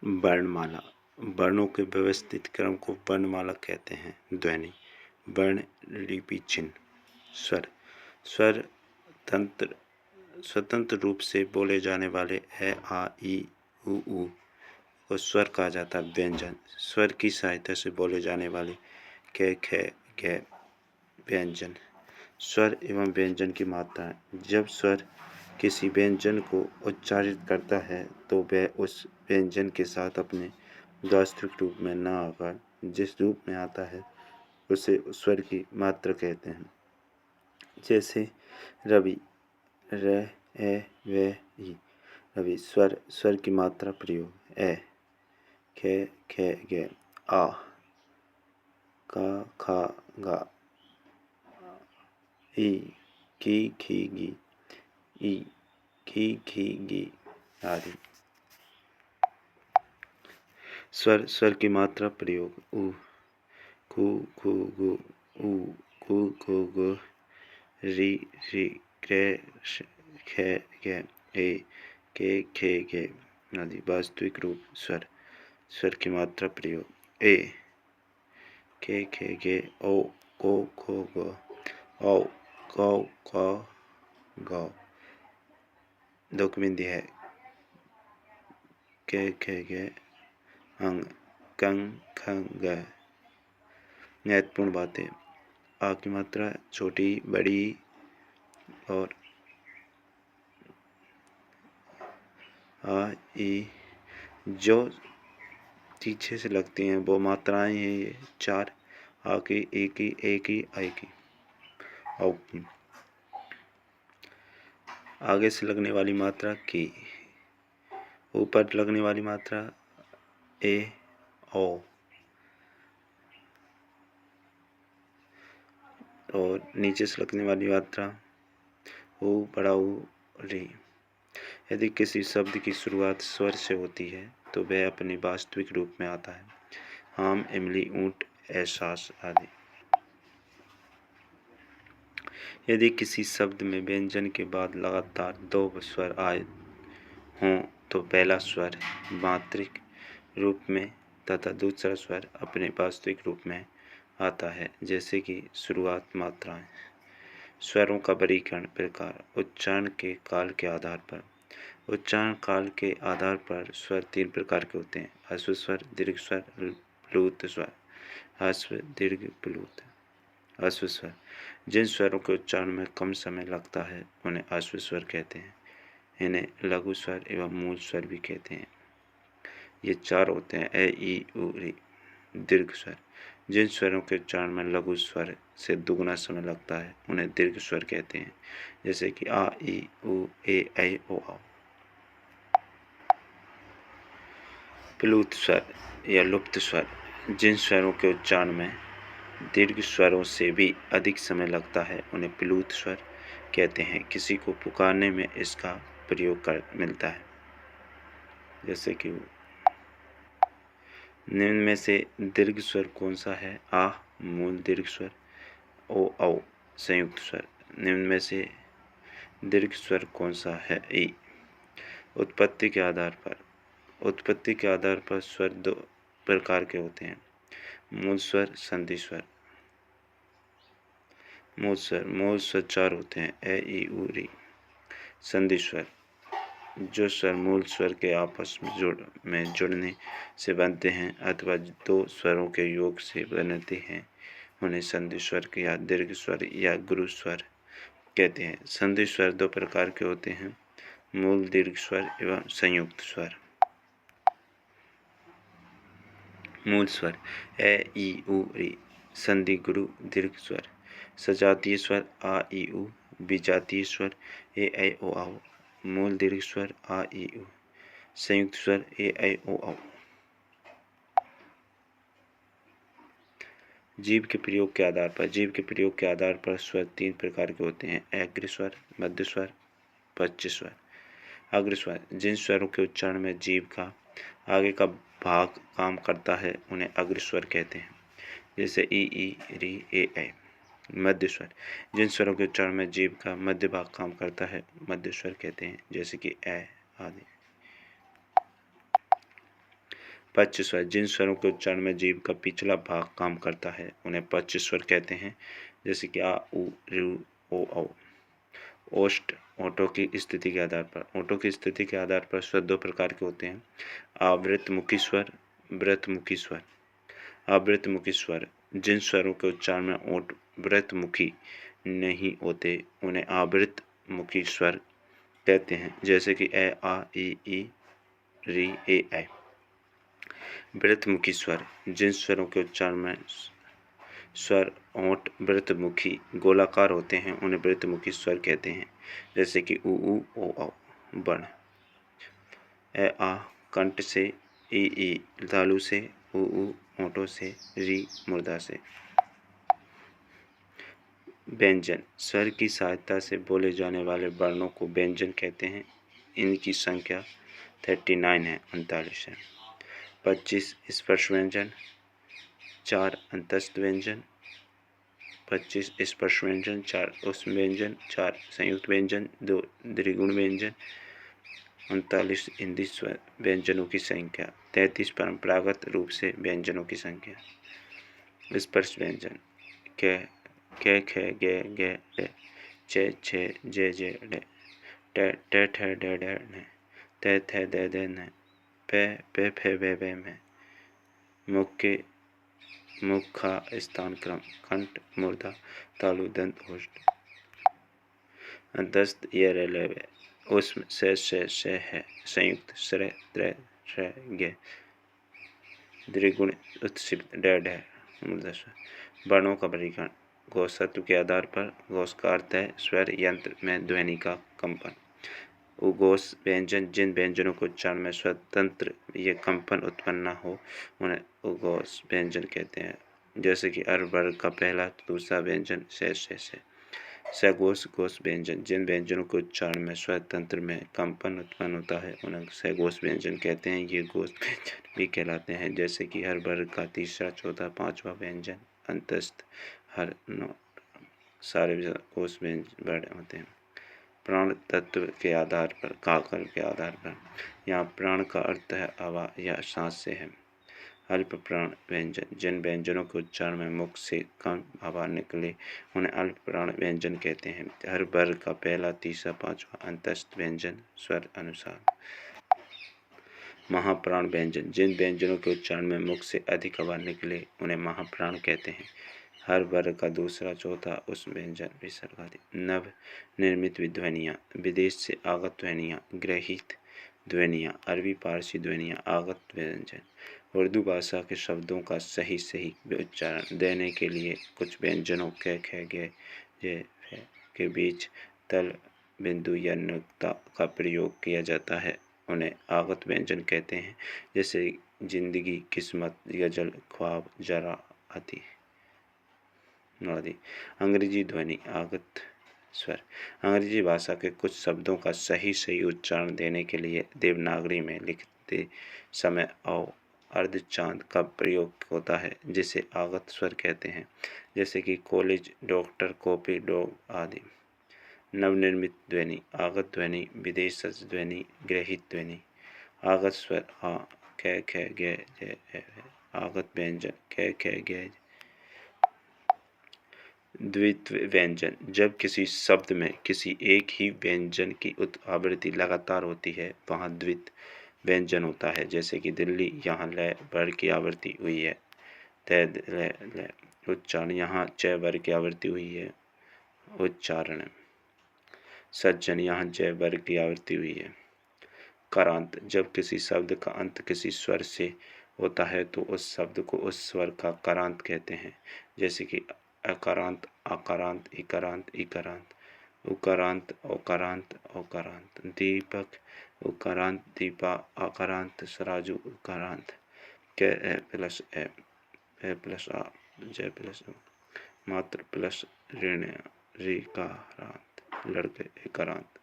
वर्णमाला। वर्णों के व्यवस्थित क्रम को वर्णमाला कहते हैं। ध्वनि, वर्ण, लिपि, चिन्ह। स्वर, स्वर स्वतंत्र रूप से बोले जाने वाले ए, आ, ई, उ को स्वर कहा जाता है। व्यंजन, स्वर की सहायता से बोले जाने वाले क, ख, ग व्यंजन। स्वर एवं व्यंजन की मात्रा। जब स्वर किसी व्यंजन को उच्चारित करता है तो वह उस व्यंजन के साथ अपने वास्तविक रूप में न आकर जिस रूप में आता है उसे स्वर की मात्रा कहते हैं। जैसे रवि, र, ए, व, ई। रवि। स्वर, स्वर की मात्रा प्रयोग। ए, ख, ख, ग, आ, का, खा, गा, ई, की, खी, गी, ई, की, खी, गी आदि। स्वर, स्वर की मात्रा प्रयोग। उ, खु, खु, गु, ऊ, खु, खु, गु, री, रि, क्रे, ख, ग, ए, के, खे, गे आदि। वास्तविक रूप। स्वर, स्वर की मात्रा प्रयोग। ए, के, खे, गे, ओ, को, खो, गो, औ, कौ, कौ, गौ। दोकबिंदी है। के, खे, गे, अंग, कंग, खंग, ग। महत्वपूर्ण बातें। आ की मात्रा छोटी, बड़ी और आ, ई जो पीछे से लगती हैं वो मात्राएं हैं ये 4। आ की, ई की, ए की, आई की, औ की। आगे से लगने वाली मात्रा की। ऊपर लगने वाली मात्रा ए, ओ और नीचे से लगने वाली मात्रा ऊ, बड़ा ऊ, री। यदि किसी शब्द की शुरुआत स्वर से होती है तो वह अपने वास्तविक रूप में आता है। आम, इमली, ऊंट, एहसास आदि। यदि किसी शब्द में व्यंजन के बाद लगातार 2 स्वर आए हों तो पहला स्वर मात्रिक रूप में तथा दूसरा स्वर अपने वास्तविक रूप में आता है। जैसे कि शुरुआत मात्राएं। स्वरों का वर्गीकरण। प्रकार। उच्चारण के काल के आधार पर। उच्चारण काल के आधार पर स्वर 3 प्रकार के होते हैं। ह्रस्व स्वर, दीर्घ स्वर, प्लुत स्वर। ह्रस्व, दीर्घ, प्लुत। ह्रस्व स्वर। जिन स्वरों के उच्चारण में कम समय लगता है उन्हें ह्रस्व स्वर कहते हैं। इन्हें लघु स्वर एवं मूल स्वर भी कहते हैं। ये 4 होते हैं। ए, ई, उ, री। दीर्घ स्वर। जिन स्वरों के उच्चारण में लघु स्वर से दुगुना समय लगता है उन्हें दीर्घ स्वर कहते हैं। जैसे कि आ, ई, उ, ए, ऐ, ओ, औ। प्लुत स्वर या लुप्त स्वर। जिन स्वरों के उच्चारण में दीर्घ स्वरों से भी अधिक समय लगता है उन्हें प्लुत स्वर कहते हैं। किसी को पुकारने में इसका प्रयोग मिलता है। जैसे कि निम्न में से दीर्घ स्वर कौन सा है? आ, मूल दीर्घ स्वर। ओ, औ, संयुक्त स्वर। निम्न में से दीर्घ स्वर कौन सा है? ई। उत्पत्ति के आधार पर। उत्पत्ति के आधार पर स्वर 2 प्रकार के होते हैं। मूल स्वर, संधि स्वर। मूल स्वर 4 होते हैं। ए, ई, उ, री। संधि स्वर। जो स्वर मूल स्वर के आपस में जुड़ने से बनते हैं अथवा 2 स्वरों के योग से बनते हैं उन्हें संधि स्वर या दीर्घ स्वर या गुरु स्वर कहते हैं। संधि स्वर 2 प्रकार के होते हैं। मूल दीर्घ स्वर एवं संयुक्त स्वर। मूल स्वर ए, ई, उ, री। संधि गुरु दीर्घ स्वर। सजातीय स्वर आ, ई, उ। विजातीय स्वर ए, ऐ, ओ, औ। मूल दीर्घ स्वर आ, ई, उ। संयुक्त स्वर ए, ऐ, ओ, औ। जीभ के प्रयोग के आधार पर। जीभ के प्रयोग के आधार पर स्वर 3 प्रकार के होते हैं। अग्र स्वर, मध्य स्वर, पश्च स्वर। अग्र स्वर। जिन स्वरों के उच्चारण में जीभ का आगे का भाग काम करता है उन्हें अग्र स्वर कहते हैं। जैसे ई, री, ए, ऐ। मध्य स्वर। जिन स्वरों के उच्चारण में जीभ का मध्य भाग काम करता है मध्य स्वर कहते हैं। जैसे कि ए आदि। पच्च स्वर जिन स्वरों के उच्चारण में जीभ का पिछला भाग काम करता है उन्हें पच्च स्वर कहते हैं, जैसे कि आ, उ, ऋ, ओ, औ। ओष्ठ ओठों की स्थिति के आधार पर स्वर दो प्रकार के होते हैं, आवृतमुखी स्वर, व्रतमुखी स्वर। आवृतमुखी स्वर जिन स्वरों के उच्चारण में ओठ व्रतमुखी नहीं होते उन्हें आवृतमुखी स्वर कहते हैं, जैसे कि ए, आ, ई, री, ए, ऐ। व्रतमुखी स्वर जिन स्वरों के उच्चारण में स्वर ओठ व्रतमुखी गोलाकार होते हैं उन्हें व्रतमुखी स्वर कहते हैं, जैसे कि उ, ओ, औ। वर्ण ए, आ कंठ से, ई तालु से, उ होठों से, री मुर्दा से। व्यंजन स्वर की सहायता से बोले जाने वाले वर्णों को व्यंजन कहते हैं। इनकी संख्या 39 है, 39 है। 25 स्पर्श व्यंजन, 4 अंतस्थ व्यंजन, 25 स्पर्श व्यंजन, 4 उष्म व्यंजन, 4 संयुक्त व्यंजन, 2 द्विगुण व्यंजन, 39 हिंदी स्वर व्यंजनों की संख्या, 33 परंपरागत रूप से व्यंजनों की संख्या। स्पर्श व्यंजन क, ख, ग, रे, च, छ, जे, रे, ट, ठ, ड, ने, त, थ, द, न, पे, फे, वे, में। मुखा स्थान क्रम, कंठ, मुर्दा, तालु, दंत, ओष्ठ। अंतस्थ ये वे, उष्म से है, संयुक्त श्र, त्र, ग, द्विगुण उत्सिप्त ड, मुर्दा स्वर। वर्णों का वर्गीकरण घोषत्व के आधार पर। घोष का अर्थ है स्वर यंत्र में ध्वनि का कंपन। उघोष व्यंजन जिन व्यंजनों को उच्चारण में स्वतंत्र ये कंपन उत्पन्न न हो उन्हें उघोष व्यंजन कहते हैं, जैसे कि अर वर्ग का पहला दूसरा व्यंजन से। सघोष घोष व्यंजन जिन व्यंजनों के उच्चारण में स्वतंत्र में कंपन उत्पन्न होता है उन्हें सघोष व्यंजन कहते हैं। ये घोष व्यंजन भी कहलाते हैं, जैसे कि हर वर्ग का तीसरा चौथा पांचवा व्यंजन, अंतस्थ, हर, नौ, सारे घोष व्यंजन होते हैं। प्राण तत्व के आधार पर, काकल के आधार पर। यहाँ प्राण का अर्थ है हवा या सांस से है। अल्प प्राण व्यंजन जिन व्यंजनों के उच्चारण में मुख से कम हवा निकले उन्हें अल्प प्राण व्यंजन कहते हैं। हर वर्ग का पहला तीसरा पांचवा अंतस्थ व्यंजन स्वर अनुसार। महाप्राण व्यंजन जिन व्यंजनों के उच्चारण में मुख से अधिक हवा निकले उन्हें महाप्राण कहते हैं। हर वर्ग का दूसरा चौथा उस व्यंजन विसर्ग आदि। नव निर्मित ध्वनियाँ विदेश से आगत ध्वनियाँ, ग्रहित ध्वनियाँ, अरबी पारसी ध्वनियाँ, आगत व्यंजन। उर्दू भाषा के शब्दों का सही उच्चारण देने के लिए कुछ व्यंजनों क, ख, ग, जे, फे के बीच तल बिंदु या नुक्ता का प्रयोग किया जाता है, उन्हें आगत व्यंजन कहते हैं, जैसे जिंदगी, किस्मत, गजल, ख्वाब, जरा आदि। अंग्रेजी ध्वनि आगत स्वर अंग्रेजी भाषा के कुछ शब्दों का सही उच्चारण देने के लिए देवनागरी में लिखते समय और अर्धचांद का प्रयोग होता है, जिसे आगत स्वर कहते हैं, जैसे कि कॉलेज, डॉक्टर, कॉपी, डॉग आदि। नवनिर्मित ध्वनि आगत ध्वनि, विदेश ध्वनि, ग्रहित ध्वनि। आगत स्वर आ, ख, ग, जे, आगत व्यंजन ख, ग। द्वित्व व्यंजन जब किसी शब्द में किसी एक ही व्यंजन की आवृत्ति लगातार होती है वहाँ द्वित्व व्यंजन होता है, जैसे कि दिल्ली, यहाँ ल वर्ग की आवृत्ति हुई है, ल उच्चारण, यहाँ च वर्ग की आवृत्ति हुई है, उच्चारण। सज्जन यहाँ जय वर्ग की आवृत्ति हुई है। करांत जब किसी शब्द का अंत किसी स्वर से होता है तो उस शब्द को उस स्वर का करांत कहते हैं, जैसे कि अकारांत, आकारांत, इकारांत, इकारांत, उकारांत, औकारांत, औकारांत। दीपक उकारांत, दीपा आकारांत, सराजू उकारांत। के प्लस ए प्लस आ, जय प्लस मात्र प्लस ऋण ऋकारांत, लड़के एकारांत।